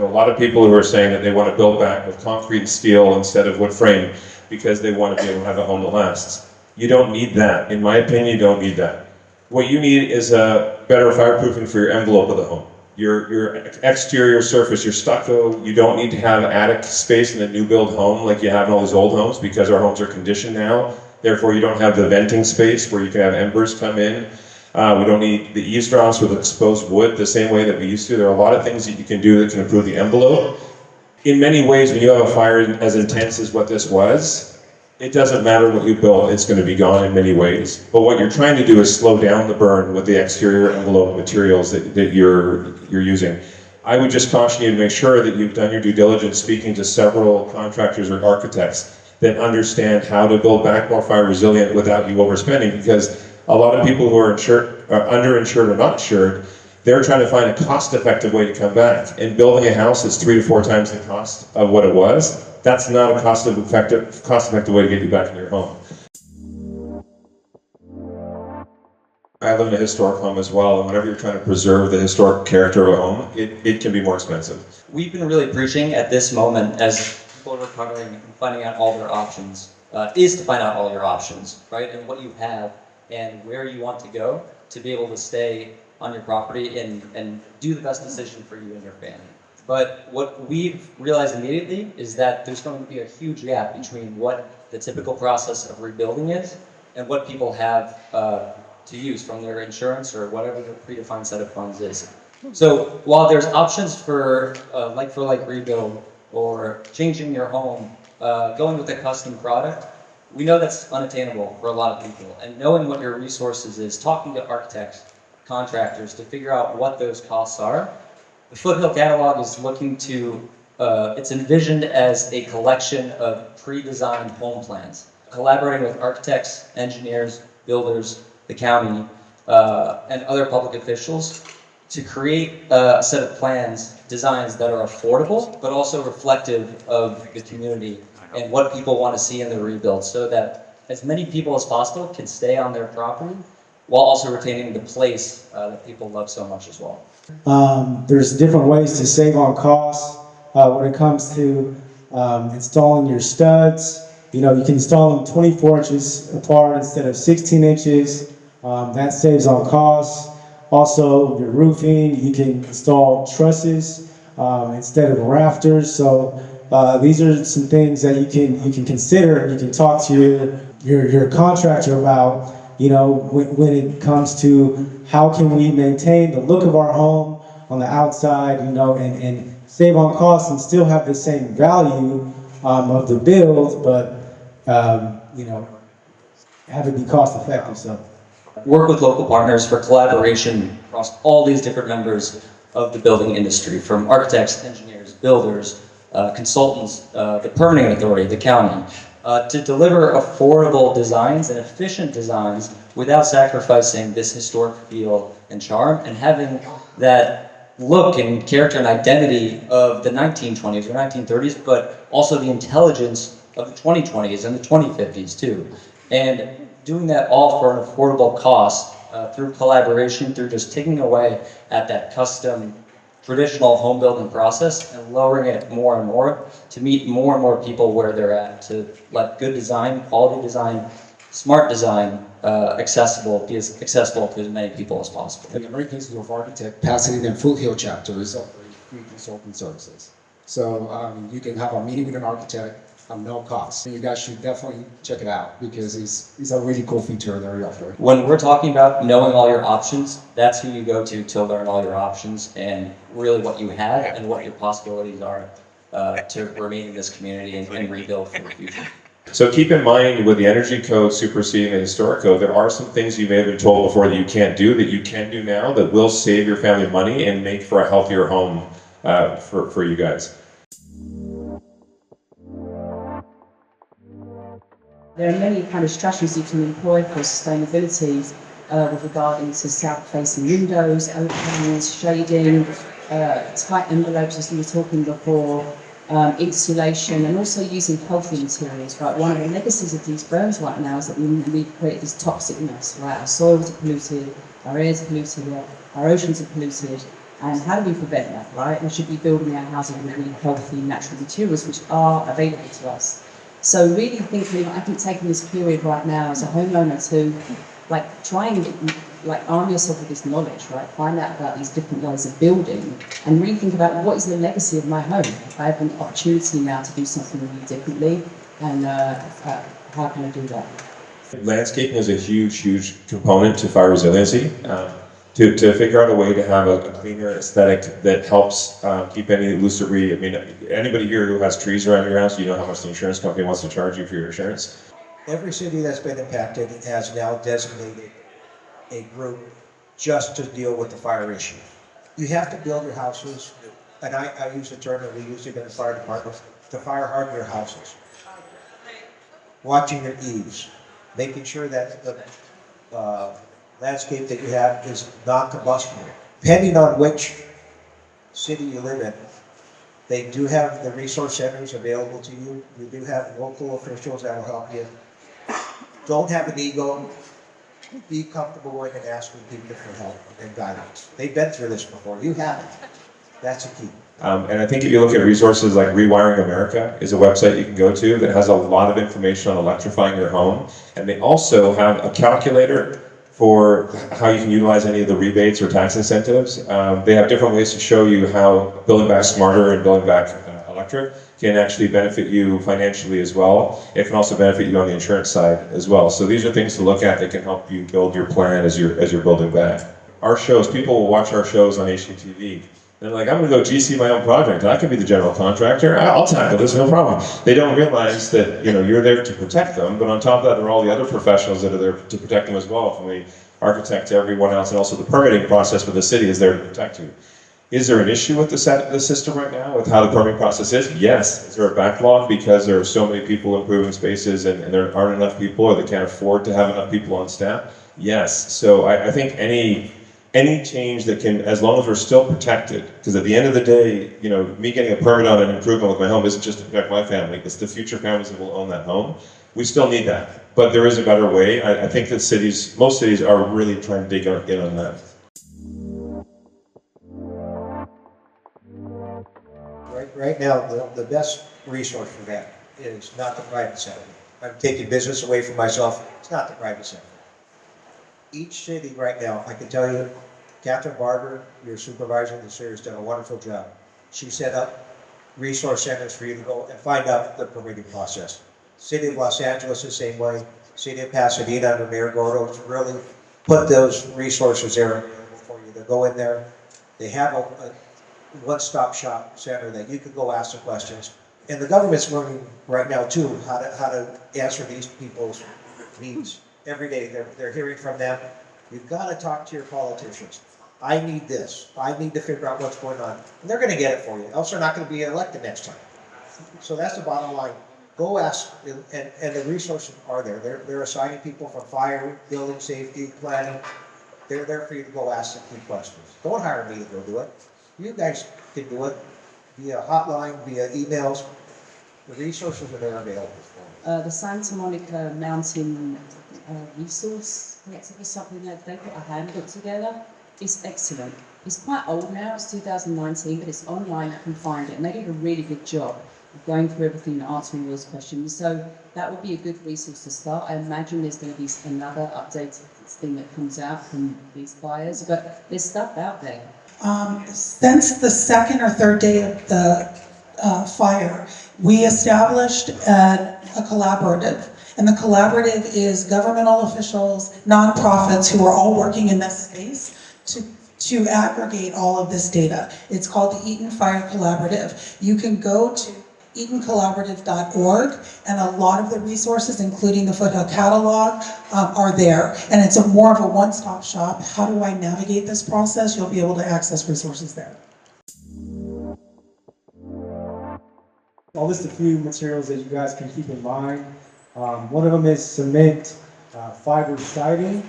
know a lot of people who are saying that they want to build back with concrete and steel instead of wood frame because they want to be able to have a home that lasts. You don't need that. In my opinion, you don't need that. What you need is a better fireproofing for your envelope of the home. Your exterior surface, your stucco, you don't need to have attic space in a new build home like you have in all these old homes because our homes are conditioned now. Therefore, you don't have the venting space where you can have embers come in. We don't need the eaves troughs with exposed wood the same way that we used to. There are a lot of things that you can do that can improve the envelope. In many ways, when you have a fire as intense as what this was, it doesn't matter what you build, it's going to be gone in many ways. But what you're trying to do is slow down the burn with the exterior envelope materials that you're using. I would just caution you to make sure that you've done your due diligence speaking to several contractors or architects that understand how to build back more fire resilient without you overspending, because a lot of people who are underinsured or not insured, they're trying to find a cost-effective way to come back. And building a house that's 3 to 4 times the cost of what it was, that's not a cost-effective way to get you back in your home. I live in a historic home as well, and whenever you're trying to preserve the historic character of a home, it can be more expensive. We've been really preaching at this moment, as people are recovering and finding out all their options, is to find out all your options, right? And what you have and where you want to go to be able to stay on your property and do the best decision for you and your family. But what we've realized immediately is that there's going to be a huge gap between what the typical process of rebuilding is and what people have to use from their insurance or whatever the predefined set of funds is. So while there's options for like rebuild or changing your home, going with a custom product, we know that's unattainable for a lot of people. And knowing what your resources is, talking to architects, contractors to figure out what those costs are. The Foothill Catalog is looking to, it's envisioned as a collection of pre-designed home plans, collaborating with architects, engineers, builders, the county, and other public officials to create a set of plans, designs that are affordable, but also reflective of the community and what people want to see in the rebuild, so that as many people as possible can stay on their property while also retaining the place that people love so much as well. There's different ways to save on costs when it comes to installing your studs. You know, you can install them 24 inches apart instead of 16 inches. That saves on costs. Also, your roofing, you can install trusses instead of rafters. So these are some things that you can consider. You can talk to your contractor about. You know, when it comes to how can we maintain the look of our home on the outside, you know, and save on costs and still have the same value of the build, but you know, have it be cost effective. So work with local partners for collaboration across all these different members of the building industry, from architects, engineers, builders, consultants, the permitting authority, the county, to deliver affordable designs and efficient designs without sacrificing this historic feel and charm, and having that look and character and identity of the 1920s or 1930s, but also the intelligence of the 2020s and the 2050s too. And doing that all for an affordable cost through collaboration, through just taking away at that custom traditional home building process and lowering it more and more to meet more and more people where they're at, to let good design, quality design, smart design be as accessible to as many people as possible. The American Institute of Architects Pasadena and Foothill chapter is offering free consulting services. So you can have a meeting with an architect at no cost. You guys should definitely check it out because it's a really cool feature that we offer. When we're talking about knowing all your options, that's who you go to learn all your options and really what you have and what your possibilities are to remain in this community and rebuild for the future. So keep in mind, with the energy code superseding the historic code, there are some things you may have been told before that you can't do that you can do now that will save your family money and make for a healthier home for you guys. There are many kind of strategies you can employ for sustainability with regarding to south-facing windows, oak panels, shading, tight envelopes, as we were talking before, insulation, and also using healthy materials. Right, one of the legacies of these burns right now is that we create this toxic mess. Right, our soils are polluted, our airs are polluted, our oceans are polluted, And how do we prevent that, right? We should be building our houses with really healthy natural materials which are available to us. So really thinking, I think taking this period right now as a homeowner to try and arm yourself with this knowledge, right? Find out about these different ways of building and really think about what is the legacy of my home. I have an opportunity now to do something really differently, and how can I do that? Landscaping is a huge component to fire resiliency. To figure out a way to have a cleaner aesthetic that helps keep any loose debris. I mean, anybody here who has trees around your house, you know how much the insurance company wants to charge you for your insurance? Every city that's been impacted has now designated a group just to deal with the fire issue. You have to build your houses, and I use the term that we use it in the fire department, to fire harden your houses. Watching your eaves, making sure that the landscape that you have is non-combustible. Depending on which city you live in, they do have the resource centers available to you. You do have local officials that will help you. Don't have an ego. Be comfortable going and asking people for help and guidance. They've been through this before. You haven't. That's a key. And I think if you look at resources like Rewiring America is a website you can go to that has a lot of information on electrifying your home. And they also have a calculator for how you can utilize any of the rebates or tax incentives. They have different ways to show you how building back smarter and building back electric can actually benefit you financially as well. It can also benefit you on the insurance side as well. So these are things to look at that can help you build your plan as you're building back. Our shows, people will watch our shows on HGTV. They're like, I'm gonna go GC my own project. I can be the general contractor. I'll tackle this, no problem. They don't realize that you're there to protect them, but on top of that, there are all the other professionals that are there to protect them as well, from the architect to everyone else, and also the permitting process for the city is there to protect you. Is there an issue with the system right now, with how the permitting process is? Yes. Is there a backlog because there are so many people improving spaces and there aren't enough people, or they can't afford to have enough people on staff? Yes. So I think any change that can, as long as we're still protected, because at the end of the day, me getting a permit on an improvement with my home isn't just to protect my family, it's the future families that will own that home. We still need that, but there is a better way. I think that most cities are really trying to dig in on that. Right now, the best resource for that is not the private sector. I'm taking business away from myself. It's not the private sector. Each city right now, I can tell you, Catherine Barber, your supervisor this year, has done a wonderful job. She set up resource centers for you to go and find out the permitting process. City of Los Angeles the same way. City of Pasadena under Mayor Gordo has really put those resources there available for you to go in there. They have a one-stop shop center that you could go ask the questions. And the government's learning right now too how to answer these people's needs. Every day they're hearing from them. You've got to talk to your politicians. I need this. I need to figure out what's going on. And they're going to get it for you, else they're not going to be elected next time. So that's the bottom line. Go ask, and the resources are there. They're assigning people from fire, building safety, planning. They're there for you to go ask the key questions. Don't hire me to go do it. You guys can do it via hotline, via emails. The resources are there available for you. The Santa Monica Mountain Resource Collective is something that they put a handbook together. It's excellent. It's quite old now, it's 2019, but it's online, you can find it. And they did a really good job of going through everything and answering those questions. So that would be a good resource to start. I imagine there's going to be another updated thing that comes out from these fires, but there's stuff out there. Since the second or third day of the fire, we established a collaborative. And the collaborative is governmental officials, nonprofits who are all working in this space to aggregate all of this data. It's called the Eaton Fire Collaborative. You can go to eatoncollaborative.org, and a lot of the resources, including the Foothill Catalog, are there. And it's more of a one-stop shop. How do I navigate this process? You'll be able to access resources there. I'll list a few materials that you guys can keep in mind. One of them is cement fiber siding,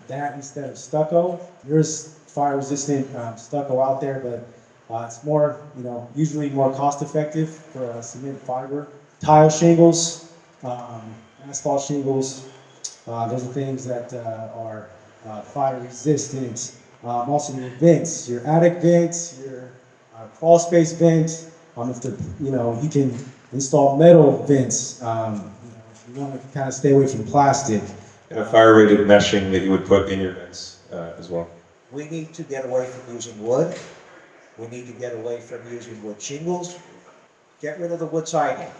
that instead of stucco. There's fire-resistant stucco out there, but it's more, usually more cost-effective for cement fiber. Tile shingles, asphalt shingles, those are things that are fire-resistant. Also your vents, your attic vents, your crawl space vent. If the, you can install metal vents. If you want to kind of stay away from plastic. And a fire-rated meshing that you would put in your vents as well. We need to get away from using wood. We need to get away from using wood shingles. Get rid of the wood siding.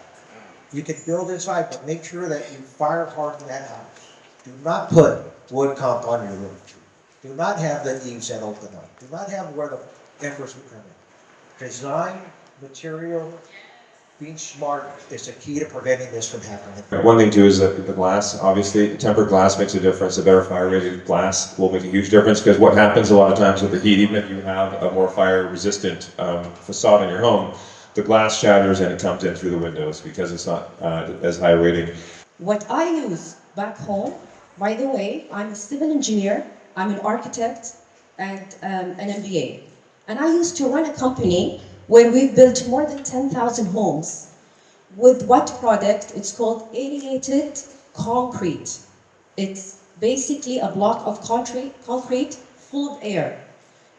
You can build inside, but make sure that you fire harden that house. Do not put wood comp on your roof. Do not have the eaves that open up. Do not have where the embers will come in. Design, material, being smart is the key to preventing this from happening. One thing too is that the glass, obviously, tempered glass makes a difference. A better fire-rated glass will make a huge difference, because what happens a lot of times with the heat, even if you have a more fire-resistant facade in your home, the glass shatters and it comes in through the windows because it's not as high rating. What I use back home, by the way, I'm a civil engineer, I'm an architect, and an MBA. And I used to run a company where we built more than 10,000 homes. With what product? It's called aerated concrete. It's basically a block of concrete full of air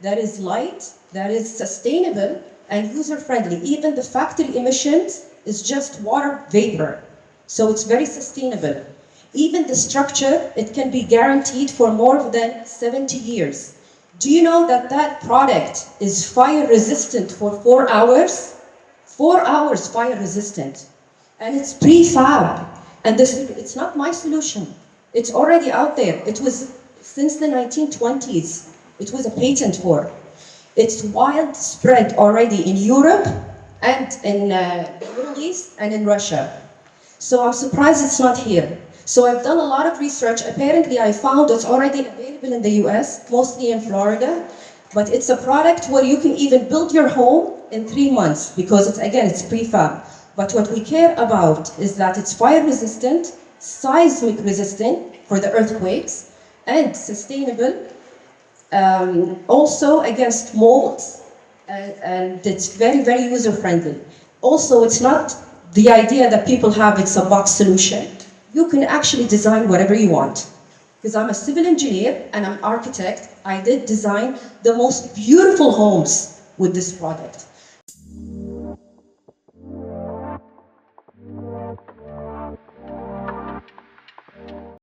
that is light, that is sustainable, and user-friendly. Even the factory emissions is just water vapor. So it's very sustainable. Even the structure, it can be guaranteed for more than 70 years. Do you know that that product is fire resistant for 4 hours? 4 hours fire resistant. And it's prefab. And it's not my solution. It's already out there. It was since the 1920s. It was a patent for. It's widespread already in Europe and in the Middle East and in Russia. So I'm surprised it's not here. So I've done a lot of research. Apparently I found it's already available in the US, mostly in Florida. But it's a product where you can even build your home in 3 months because it's prefab. But what we care about is that it's fire resistant, seismic resistant for the earthquakes, and sustainable. Also against molds, and it's very, very user-friendly. Also, it's not the idea that people have it's a box solution. You can actually design whatever you want. Because I'm a civil engineer and I'm an architect, I did design the most beautiful homes with this product.